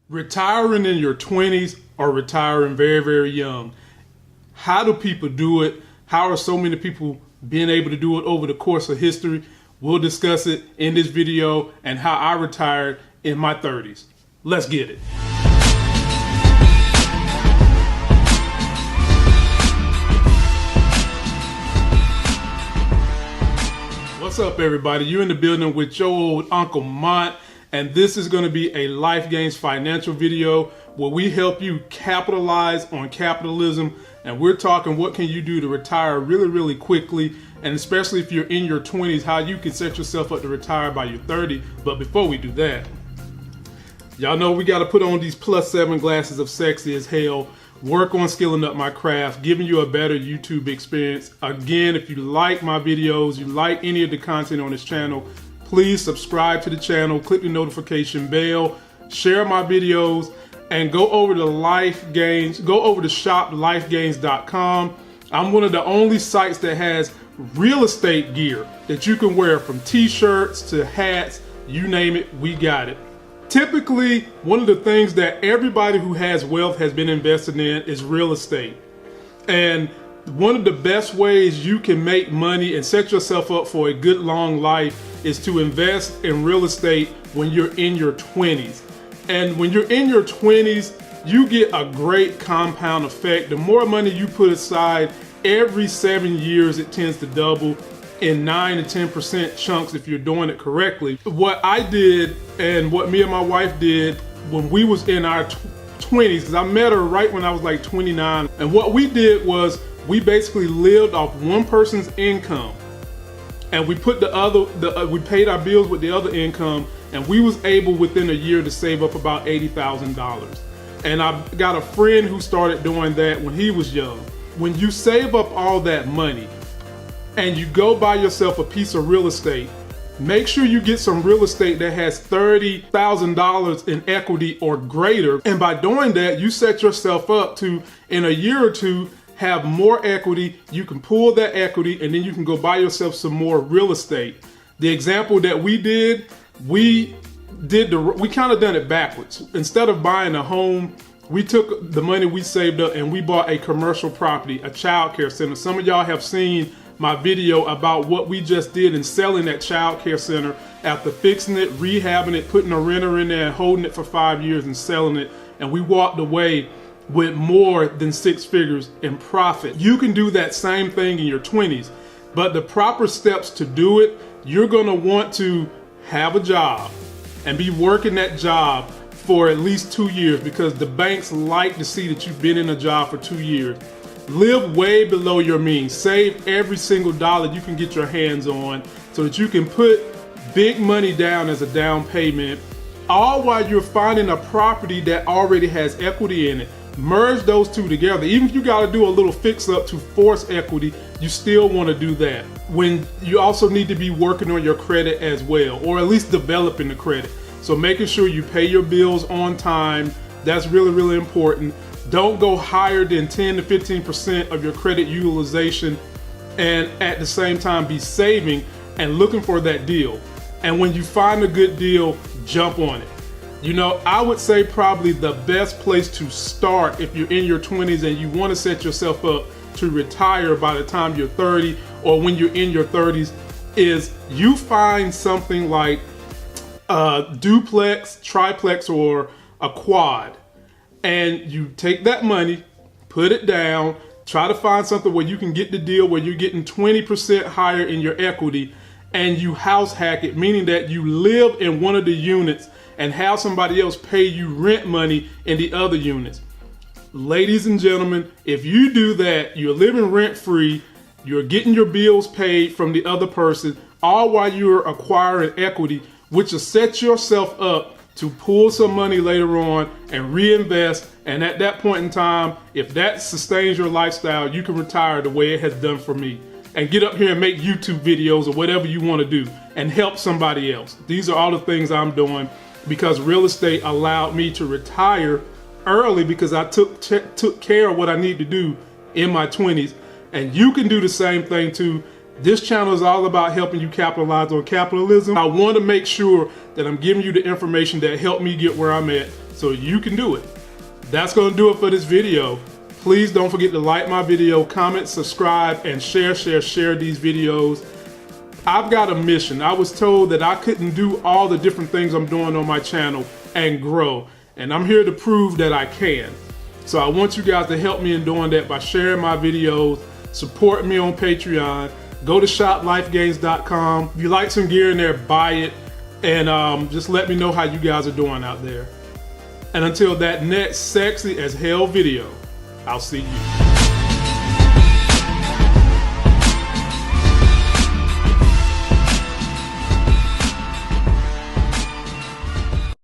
Retiring in your 20s or retiring very, very young. How do people do it? How are so many people being able to do it over the course of history? We'll discuss it in this video and how I retired in my 30s. Let's get it. What's up, everybody? You're in the building with your old Uncle Mont, and this is going to be a Life Gains financial video where we help you capitalize on capitalism, and we're talking what can you do to retire really, really quickly, and especially if you're in your 20s, how you can set yourself up to retire by your 30. But before we do that, y'all know we got to put on these +7 glasses of sexy as hell, work on skilling up my craft, giving you a better YouTube experience. Again, if you like my videos, you like any of the content on this channel, please subscribe to the channel, click the notification bell, share my videos, and go over to Life Gains, go over to shoplifegains.com. I'm one of the only sites that has real estate gear that you can wear, from t-shirts to hats, you name it, we got it. Typically, one of the things that everybody who has wealth has been invested in is real estate. And one of the best ways you can make money and set yourself up for a good long life is to invest in real estate when you're in your 20s. And when you're in your 20s, you get a great compound effect. The more money you put aside, every 7 years it tends to double in 9 to 10% chunks if you're doing it correctly. What I did and what me and my wife did when we was in our 20s, because I met her right when I was like 29, and what we did was we basically lived off one person's income, and we put we paid our bills with the other income, and we was able within a year to save up about $80,000. And I got a friend who started doing that when he was young. When you save up all that money and you go buy yourself a piece of real estate, make sure you get some real estate that has $30,000 in equity or greater. And by doing that, you set yourself up to, in a year or two, have more equity. You can pull that equity and then you can go buy yourself some more real estate. The example that we did, we kind of done it backwards. Instead of buying a home, we took the money we saved up and we bought a commercial property, a child care center. Some of y'all have seen my video about what we just did in selling that child care center after fixing it, rehabbing it, putting a renter in there and holding it for 5 years and selling it. And we walked away with more than 6 figures in profit. You can do that same thing in your 20s, but the proper steps to do it, you're gonna want to have a job and be working that job for at least 2 years, because the banks like to see that you've been in a job for 2 years. Live way below your means. Save every single dollar you can get your hands on so that you can put big money down as a down payment, all while you're finding a property that already has equity in it. Merge those two together. Even if you got to do a little fix up to force equity, you still want to do that. When you also need to be working on your credit as well, or at least developing the credit. So making sure you pay your bills on time, that's really, really important. Don't go higher than 10 to 15% of your credit utilization, and at the same time be saving and looking for that deal. And when you find a good deal, jump on it. You know, I would say probably the best place to start if you're in your 20s and you want to set yourself up to retire by the time you're 30, or when you're in your 30s, is you find something like a duplex, triplex, or a quad. And you take that money, put it down, try to find something where you can get the deal where you're getting 20% higher in your equity, and you house hack it, meaning that you live in one of the units and have somebody else pay you rent money in the other units. Ladies and gentlemen, if you do that, you're living rent free, you're getting your bills paid from the other person, all while you're acquiring equity, which will set yourself up to pull some money later on and reinvest. And at that point in time, if that sustains your lifestyle, you can retire the way it has done for me and get up here and make YouTube videos or whatever you want to do and help somebody else. These are all the things I'm doing because real estate allowed me to retire early, because I took care of what I need to do in my 20s. And you can do the same thing too. This channel is all about helping you capitalize on capitalism. I want to make sure that I'm giving you the information that helped me get where I'm at, so you can do it. That's going to do it for this video. Please don't forget to like my video, comment, subscribe, and share these videos. I've got a mission. I was told that I couldn't do all the different things I'm doing on my channel and grow, and I'm here to prove that I can. So I want you guys to help me in doing that by sharing my videos, support me on Patreon, go to shoplifegains.com. If you like some gear in there, buy it, and just let me know how you guys are doing out there. And until that next sexy as hell video, I'll see you.